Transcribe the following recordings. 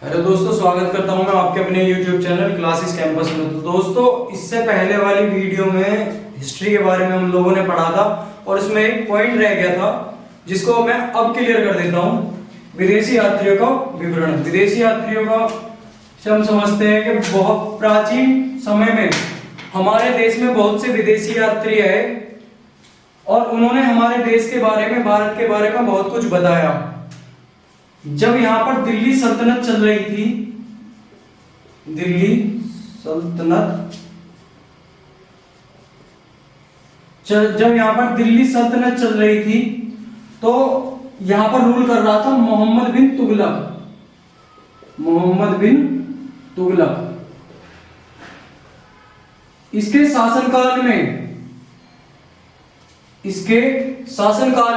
Hello दोस्तों, स्वागत करता हूं मैं आपके अपने YouTube चैनल क्लासेस कैंपस में। तो दोस्तों, इससे पहले वाली वीडियो में हिस्ट्री के बारे में हम लोगों ने पढ़ा था और इसमें एक पॉइंट रह गया था जिसको मैं अब क्लियर कर देता हूं। विदेशी यात्रियों का विवरण। विदेशी यात्रियों का हम समझते हैं कि बहुत प्राचीन समय में हमारे देश में बहुत से विदेशी यात्री आए और उन्होंने हमारे देश के बारे में, भारत के बारे में बहुत कुछ बताया। जब यहां पर दिल्ली सल्तनत चल रही थी, दिल्ली सल्तनत जब यहां पर दिल्ली सल्तनत चल रही थी तो यहां पर रूल कर रहा था मोहम्मद बिन तुगलक। मोहम्मद बिन तुगलक। इसके शासनकाल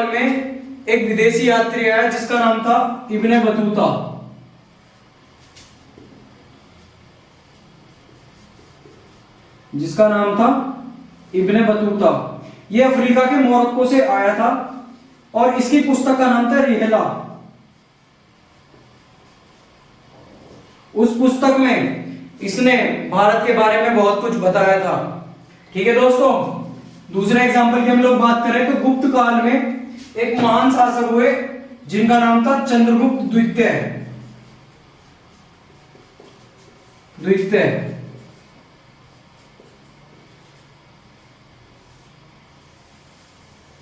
में एक विदेशी यात्री आया जिसका नाम था इब्ने बतूता। जिसका नाम था इब्ने बतूता। यह अफ्रीका के मोरक्को से आया था और इसकी पुस्तक का नाम था रिहला। उस पुस्तक में इसने भारत के बारे में बहुत कुछ बताया था। ठीक है दोस्तों, दूसरे एग्जांपल की हम लोग बात करें तो गुप्त काल में एक महान शासक हुए जिनका नाम था चंद्रगुप्त द्वितीय।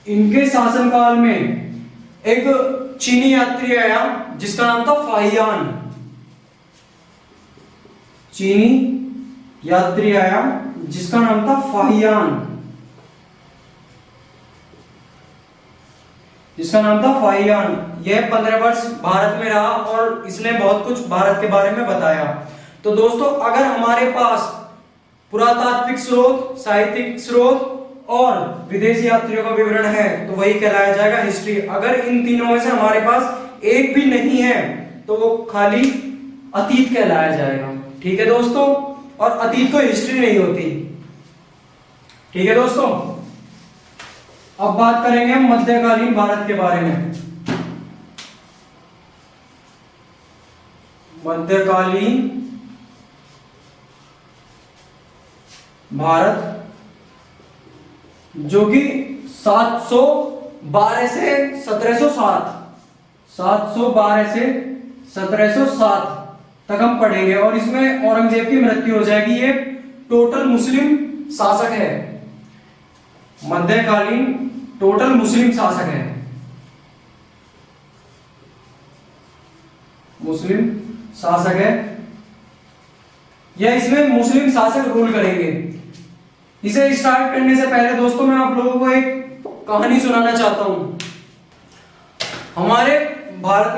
इनके शासनकाल में एक चीनी यात्री आया जिसका नाम था फाहियान। चीनी यात्री आया जिसका नाम था फाहियान। यह 15 वर्ष भारत में रहा और इसने बहुत कुछ भारत के बारे में बताया। तो दोस्तों, अगर हमारे पास पुरातात्विक स्रोत, साहित्यिक स्रोत और विदेशी यात्रियों का विवरण है तो वही कहलाया जाएगा हिस्ट्री। अगर इन तीनों में से हमारे पास एक भी नहीं है तो वो खाली अतीत कहलाया जाएगा। ठीक है दोस्तों, और अतीत को हिस्ट्री नहीं होती। ठीक है दोस्तों, अब बात करेंगे हम मध्यकालीन भारत के बारे में। मध्यकालीन भारत जो कि 712 से 1707 तक हम पढ़ेंगे और इसमें औरंगजेब की मृत्यु हो जाएगी। ये टोटल मुस्लिम शासक है। मध्यकालीन टोटल मुस्लिम शासक है। मुस्लिम शासक है या इसमें मुस्लिम शासक रूल करेंगे। इसे स्टार्ट करने से पहले दोस्तों मैं आप लोगों को एक कहानी सुनाना चाहता हूं। हमारे भारत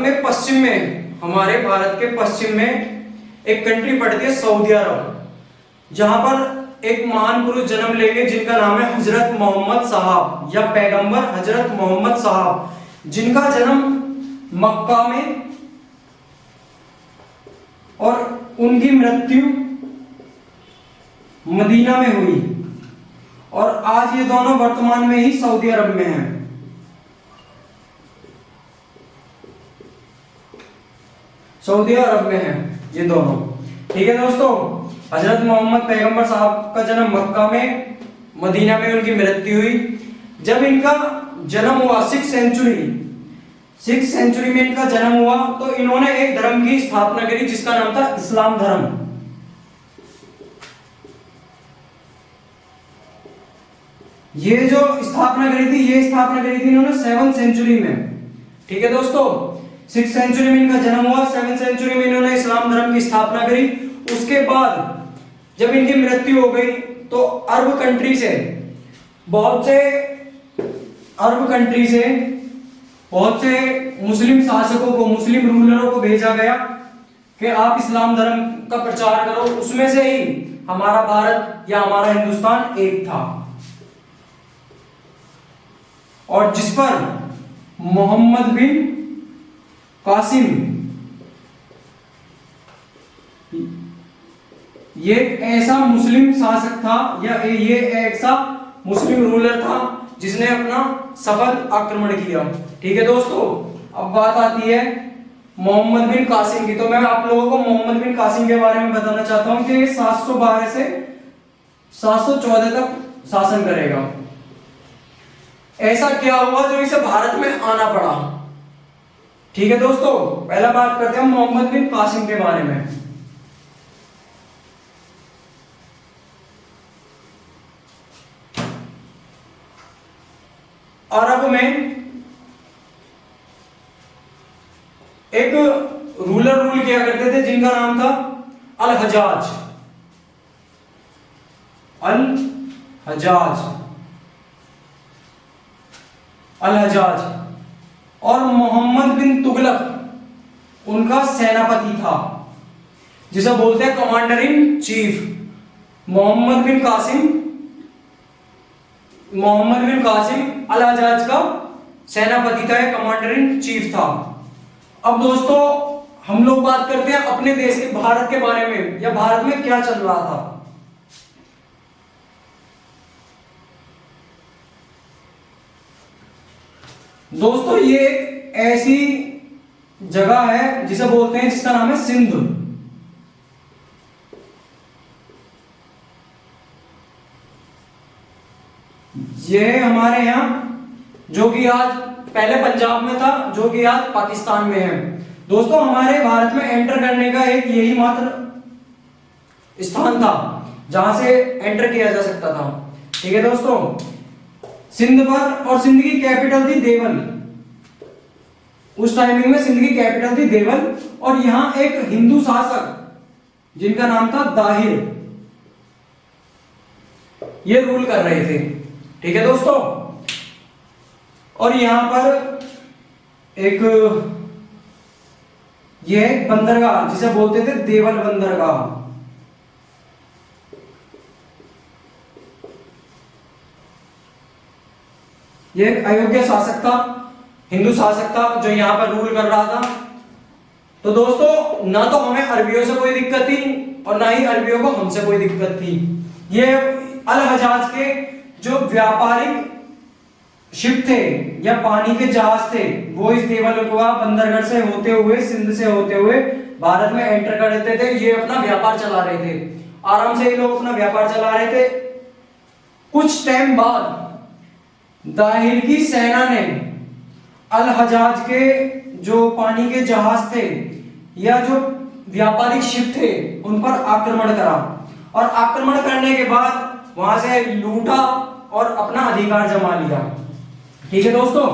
के पश्चिम में एक कंट्री पड़ती है सऊदी अरब, जहां पर एक महान पुरुष जन्म लेंगे जिनका नाम है हजरत मोहम्मद साहब या पैगंबर हजरत मोहम्मद साहब, जिनका जन्म मक्का में और उनकी मृत्यु मदीना में हुई और आज ये दोनों वर्तमान में ही सऊदी अरब में हैं। सऊदी अरब में हैं ये दोनों। ठीक है दोस्तों, हजरत मोहम्मद पैगंबर साहब का जन्म मक्का में, मदीना में उनकी मृत्यु हुई। जब इनका जन्म हुआ 6th सेंचुरी में इनका जन्म हुआ तो इन्होंने एक धर्म की स्थापना करी जिसका नाम था इस्लाम धर्म। ये जो स्थापना करी थी इन्होंने 7th सेंचुरी में। ठीक है दोस्तों, 6th सेंचुरी में इनका जन्म हुआ, 7th सेंचुरी में इन्होंने इस्लाम धर्म की स्थापना करी। उसके बाद जब इनकी मृत्यु हो गई तो अरब कंट्री से बहुत से मुस्लिम शासकों को, मुस्लिम रूलरों को भेजा गया कि आप इस्लाम धर्म का प्रचार करो। उसमें से ही हमारा भारत या हमारा हिंदुस्तान एक था और जिस पर मोहम्मद बिन कासिम ये एक ऐसा मुस्लिम शासक था या ये ऐसा मुस्लिम रूलर था जिसने अपना सफल आक्रमण किया। ठीक है दोस्तों, अब बात आती है मोहम्मद बिन कासिम की। तो मैं आप लोगों को मोहम्मद बिन कासिम के बारे में बताना चाहता हूं कि 712 से 714 तक शासन करेगा। ऐसा क्या हुआ जो इसे भारत में आना पड़ा? ठीक है दोस्तों, पहला बात करते हैं मोहम्मद बिन कासिम के बारे में। अरब में एक रूलर रूल किया करते थे जिनका नाम था अल हजाज। अल हजाज, अल हजाज। और मोहम्मद बिन तुगलक उनका सेनापति था, जिसे बोलते हैं कमांडर इन चीफ। मोहम्मद बिन कासिम अल हजाज का सेनापति था, कमांडर इन चीफ था। अब दोस्तों हम लोग बात करते हैं अपने देश के भारत के बारे में, या भारत में क्या चल रहा था। दोस्तों ये एक ऐसी जगह है जिसे बोलते हैं, जिसका नाम है सिंध। ये हमारे यहां, जो कि आज पहले पंजाब में था, जो कि आज पाकिस्तान में है। दोस्तों हमारे भारत में एंटर करने का एक यही मात्र स्थान था जहां से एंटर किया जा सकता था। ठीक है दोस्तों, सिंध पर, और सिंध की कैपिटल थी देवल। उस टाइमिंग में सिंध की कैपिटल थी देवल, और यहां एक हिंदू शासक जिनका नाम था दाहिर, ये रूल कर रहे थे। ठीक है दोस्तों, और यहां पर एक ये बंदरगाह जिसे बोलते थे देवल बंदरगाह। ये एक अयोग्य शासक था, हिंदू शासक था, जो यहां पर रूल कर रहा था। तो दोस्तों ना तो हमें अरबियों से कोई दिक्कत थी और ना ही अरबियों को हमसे कोई दिक्कत थी। ये अल हजाज के जो व्यापारिक शिप थे या पानी के जहाज थे, वो इस देवलगुआ बंदरगाह से होते हुए, सिंध से होते हुए भारत में एंटर कर देते थे। ये अपना व्यापार चला रहे थे, आराम से ये लोग अपना व्यापार चला रहे थे। कुछ टाइम बाद दाहिर की सेना ने अल हजाज के जो पानी के जहाज थे या जो व्यापारिक शिप थे उन पर आक्रमण करा, और आक्रमण करने के बाद वहां से लूटा और अपना अधिकार जमा लिया। ठीक है दोस्तों,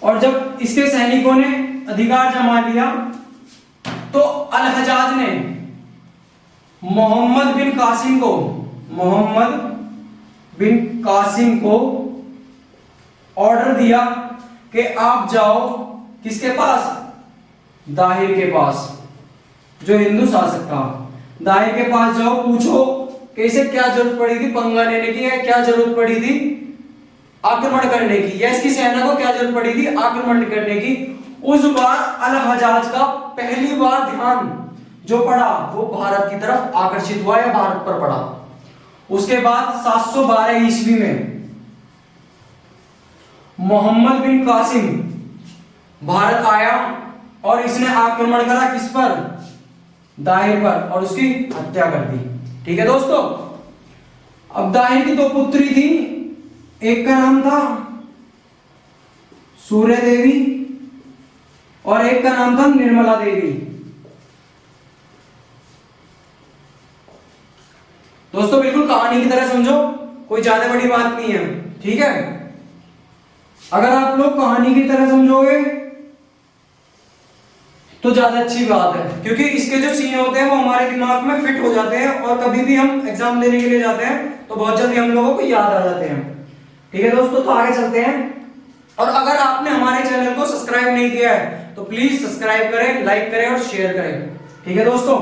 और जब इसके सैनिकों ने अधिकार जमा लिया तो अल हजाज ने मोहम्मद बिन कासिम को ऑर्डर दिया कि आप जाओ किसके पास? दाहिर के पास, जो हिंदू शासक था। दाहिर के पास जाओ, पूछो कि इसे क्या जरूरत पड़ी थी पंगा लेने की, या क्या जरूरत पड़ी थी आक्रमण करने की, या इसकी सेना को क्या जरूरत पड़ी थी आक्रमण करने की। उस बार अल हजाज का पहली बार ध्यान जो पड़ा वो भारत की तरफ आकर्षित हुआ, या भारत पर पड़ा। उसके बाद 712 ईस्वी में मोहम्मद बिन कासिम भारत आया और इसने आक्रमण करा किस पर? दाहिर पर, और उसकी हत्या कर दी। ठीक है दोस्तों, अब दाहिर की दो पुत्री थी, एक का नाम था सूर्य देवी और एक का नाम था निर्मला देवी। दोस्तों बिल्कुल कहानी की तरह समझो, कोई ज्यादा बड़ी बात नहीं है। ठीक है, अगर आप लोग कहानी की तरह समझोगे तो ज्यादा अच्छी बात है, क्योंकि इसके जो सीन होते हैं वो हमारे दिमाग में फिट हो जाते हैं, और कभी भी हम एग्जाम देने के लिए जाते हैं तो बहुत जल्दी हम लोगों को याद आ जाते हैं। ठीक है दोस्तों, तो आगे चलते हैं। और अगर आपने हमारे चैनल को सब्सक्राइब नहीं किया है तो प्लीज सब्सक्राइब करें, लाइक करें और शेयर करें। ठीक है दोस्तों,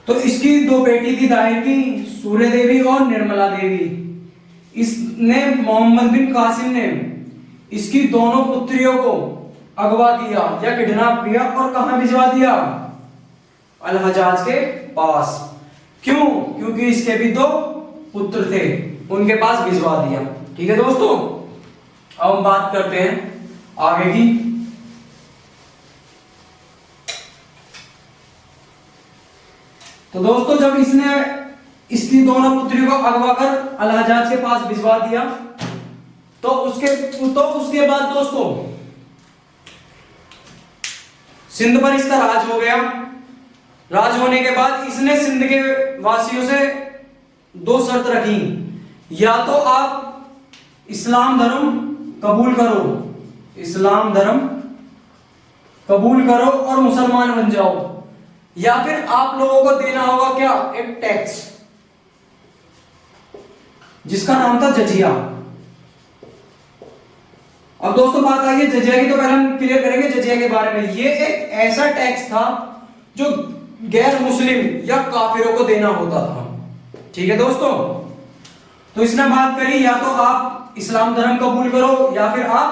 तो इसकी दो बेटी थी दाहिर की, सूर्य देवी और निर्मला देवी। इसने मोहम्मद बिन कासिम ने इसकी दोनों पुत्रियों को अगवा किया या किडनैप किया और कहां भिजवा दिया? अल हजाज के पास। क्यों? क्योंकि इसके भी दो पुत्र थे, उनके पास भिजवा दिया। ठीक है दोस्तों, अब हम बात करते हैं आगे की। तो दोस्तों जब इसने इसकी दोनों पुत्रियों को अगवा कर अल-हज्जाज के पास भिजवा दिया, तो उसके बाद दोस्तों सिंध पर इसका राज हो गया। राज होने के बाद इसने सिंध के वासियों से दो शर्त रखी, या तो आप इस्लाम धर्म कबूल करो, इस्लाम धर्म कबूल करो और मुसलमान बन जाओ, या फिर आप लोगों को देना होगा क्या, एक टैक्स जिसका नाम था जजिया। अब दोस्तों बात आई है जजिया की, तो पहले हम क्लियर करेंगे जजिया के बारे में। ये एक ऐसा टैक्स था जो गैर मुस्लिम या काफिरों को देना होता था। ठीक है दोस्तों, तो इसने बात करी या तो आप इस्लाम धर्म कबूल करो या फिर आप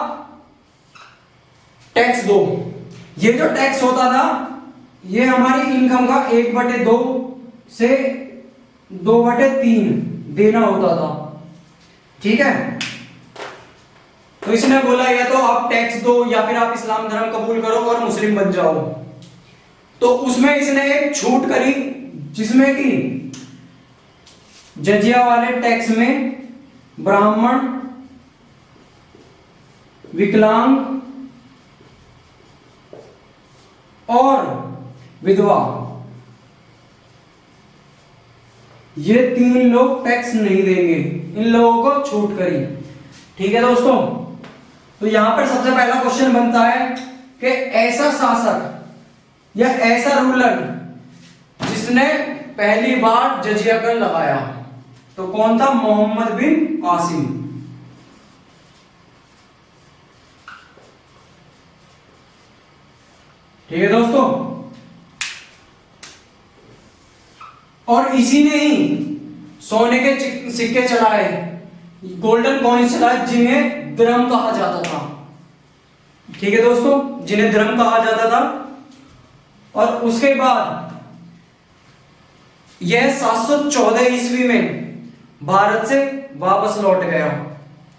टैक्स दो। ये जो टैक्स होता था ये हमारी इनकम का 1/2 से 2/3 देना होता था। ठीक है, तो इसने बोला या तो आप टैक्स दो या फिर आप इस्लाम धर्म कबूल करो और मुस्लिम बन जाओ। तो उसमें इसने एक छूट करी जिसमें कि जजिया वाले टैक्स में ब्राह्मण, विकलांग और विधवा, ये 3 लोग टैक्स नहीं देंगे, इन लोगों को छूट करी। ठीक है दोस्तों, तो यहां पर सबसे पहला क्वेश्चन बनता है कि ऐसा शासक या ऐसा रूलर जिसने पहली बार जजिया कर लगाया तो कौन था, मोहम्मद बिन कासिम। ठीक है दोस्तों, और इसी ने ही सोने के सिक्के चढ़ाए, गोल्डन कॉइन्स चढ़ाए जिन्हें दिरहम कहा जाता था। ठीक है दोस्तों, जिन्हें दिरहम कहा जाता था। और उसके बाद यह 714 ईस्वी में भारत से वापस लौट गया।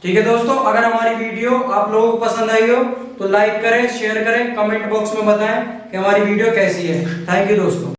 ठीक है दोस्तों, अगर हमारी वीडियो आप लोगों को पसंद आई हो तो लाइक करें, शेयर करें, कमेंट बॉक्स में बताएं कि हमारी वीडियो कैसी है। थैंक यू दोस्तों।